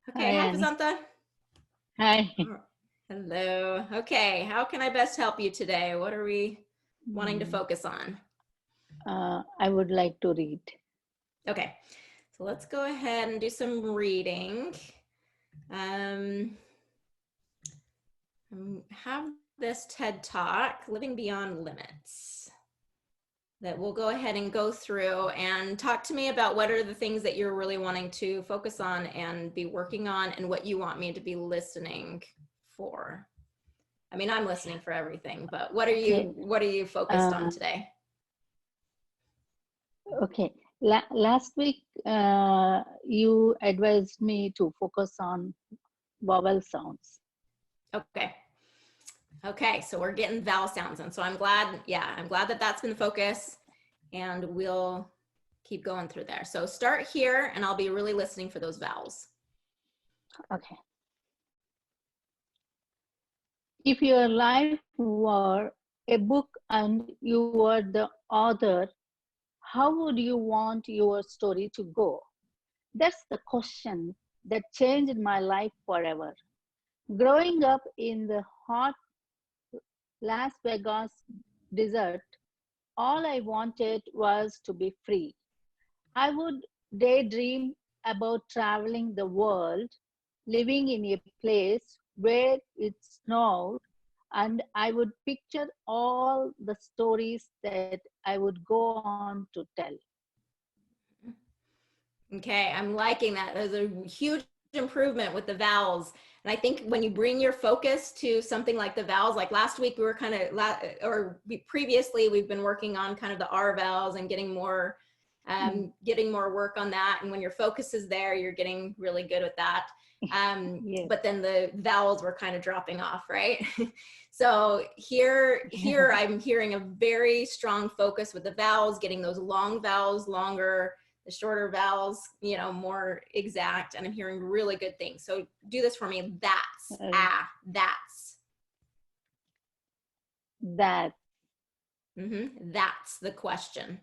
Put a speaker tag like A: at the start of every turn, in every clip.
A: Okay,
B: Hi,
A: hi
B: Annie.
A: Vasantha.
B: Hi.
A: Oh, hello. Okay, how can I best help you today? What are we wanting to
B: Mm,
A: focus on?
B: I would like to read.
A: Okay, so let's go ahead and do some reading. Um, have this TED Talk, Living Beyond Limits, that we'll go ahead and go through and talk to me about what are the things that you're really wanting to focus on and be working on and what you want me to be listening for. I mean, I'm listening for everything, but what are
B: Okay.
A: you focused on
B: Uh,
A: today?
B: okay. Last week, you advised me to focus on vowel sounds.
A: Okay. Okay, so we're getting vowel sounds in. So I'm glad, I'm glad that that's been the focus, and we'll keep going through there. So start here and I'll be really listening for those vowels.
B: Okay. If your life were a book and you were the author, how would you want your story to go? That's the question that changed my life forever. Growing up in the hot Las Vegas desert, all I wanted was to be free. I would daydream about traveling the world, living in a place where it snowed, and I would picture all the stories that I would go on to tell.
A: Okay, I'm liking that. There's a huge improvement with the vowels. And I think when you bring your focus to something like the vowels, like last week we were kind of, previously we've been working on kind of the R vowels and getting more work on that. And when your focus is there, you're getting really good with that.
B: Yes.
A: But then the vowels were kind of dropping off, right? So here I'm hearing a very strong focus with the vowels, getting those long vowels longer, the shorter vowels, more exact, and I'm hearing really good things. So do this for me. That's, that's.
B: That,
A: That's the question.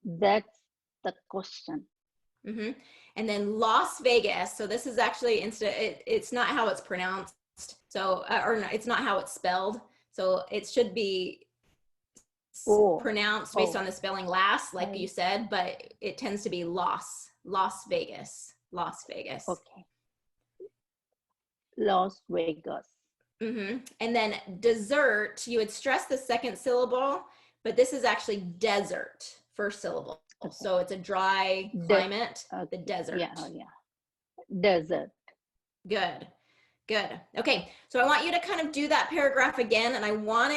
B: that's the question.
A: And then Las Vegas. So this is actually it's not how it's pronounced. So it's not how it's spelled. So it should be
B: Oh,
A: pronounced based
B: oh,
A: on the spelling last, like
B: I,
A: you said, but it tends to be Las Vegas, Las Vegas.
B: okay. Las Vegas.
A: And then dessert, you would stress the second syllable, but this is actually desert, first syllable.
B: Okay.
A: So it's a dry
B: De-
A: climate, the
B: okay. Yeah,
A: desert.
B: yeah. Desert.
A: Good. Good. Okay. So I want you to kind of do that paragraph again. And I want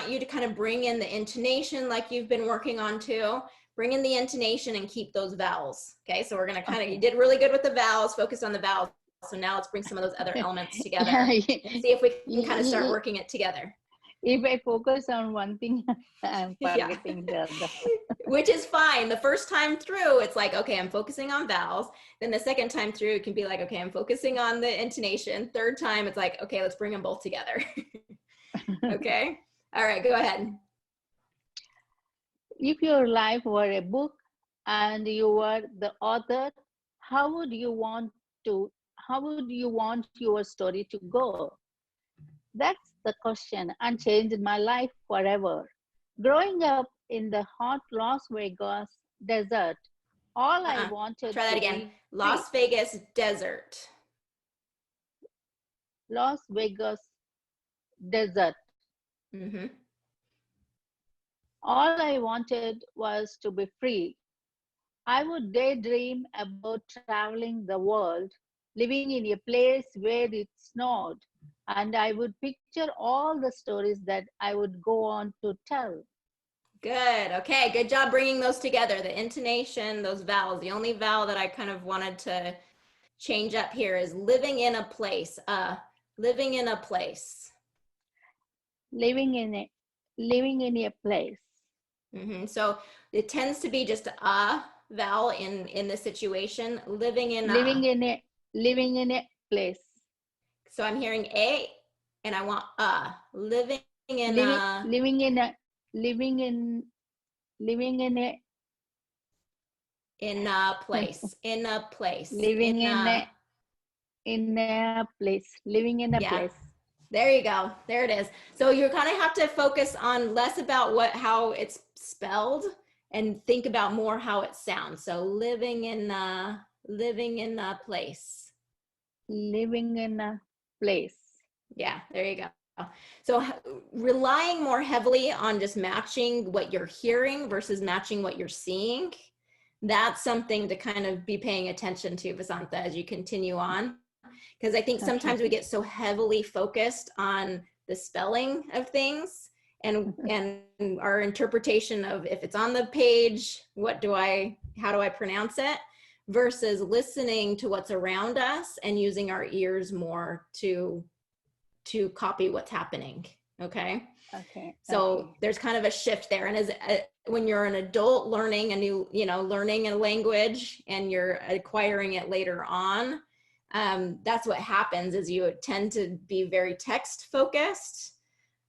A: you to kind of bring in the intonation like you've been working on too. Bring in the intonation and keep those vowels. Okay. So we're going to you did really good with the vowels, focus on the vowels. So now let's bring some of those other elements together and see if we can kind of start working it together.
B: If I focus on one thing, I'm
A: Yeah.
B: forgetting the other.
A: Which is fine. The first time through, it's like, okay, I'm focusing on vowels. Then the second time through, it can be like, okay, I'm focusing on the intonation. Third time, it's like, okay, let's bring them both together. Okay. All right, go ahead.
B: If your life were a book and you were the author, how would you want how would you want your story to go? That's the question and changed my life forever. Growing up in the hot Las Vegas desert, all I wanted
A: Try that
B: to
A: again.
B: be free.
A: Las Vegas desert.
B: Las Vegas desert.
A: Mm-hmm.
B: All I wanted was to be free. I would daydream about traveling the world, living in a place where it snowed, and I would picture all the stories that I would go on to tell.
A: Good. Okay, good job bringing those together. The intonation, those vowels. The only vowel that I kind of wanted to change up here is living in a place. Living in a place.
B: Living in a place.
A: So it tends to be just a vowel in the situation. Living in
B: Living
A: a.
B: in a place.
A: So I'm hearing a, and I want a. Living in
B: Living
A: a.
B: living in a living in living in a
A: In a place, in a place,
B: Living
A: in
B: in
A: a,
B: a place, living in a
A: yeah.
B: place.
A: There you go. There it is. So you kind of have to focus on less about how it's spelled and think about more how it sounds. So living in a place.
B: Living in a place.
A: Yeah, there you go. So relying more heavily on just matching what you're hearing versus matching what you're seeing, that's something to kind of be paying attention to, Vasantha, as you continue on. Because I think sometimes we
B: Okay.
A: get so heavily focused on the spelling of things and our interpretation of if it's on the page, how do I pronounce it, versus listening to what's around us and using our ears more to copy what's happening. Okay.
B: Okay.
A: So
B: Okay.
A: there's kind of a shift there. And when you're an adult learning a new, learning a language and you're acquiring it later on, that's what happens is you tend to be very text focused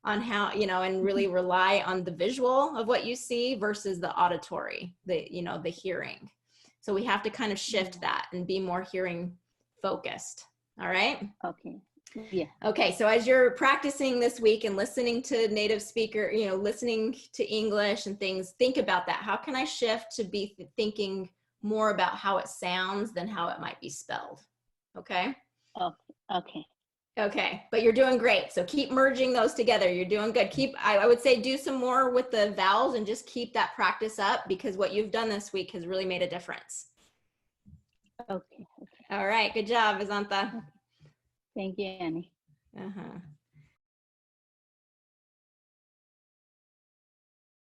A: on how, and really rely on the visual of what you see versus the auditory, the hearing. So we have to kind of shift that and be more hearing focused. All right.
B: Okay. Yeah.
A: Okay, so as you're practicing this week and listening to native speaker, listening to English and things, think about that. How can I shift to be thinking more about how it sounds than how it might be spelled? Okay?
B: Okay. Okay.
A: Okay, but you're doing great. So keep merging those together. You're doing good. I would say do some more with the vowels and just keep that practice up because what you've done this week has really made a difference.
B: Okay. Okay.
A: All right, good job, Azantha.
B: Thank you, Annie.
A: Uh-huh.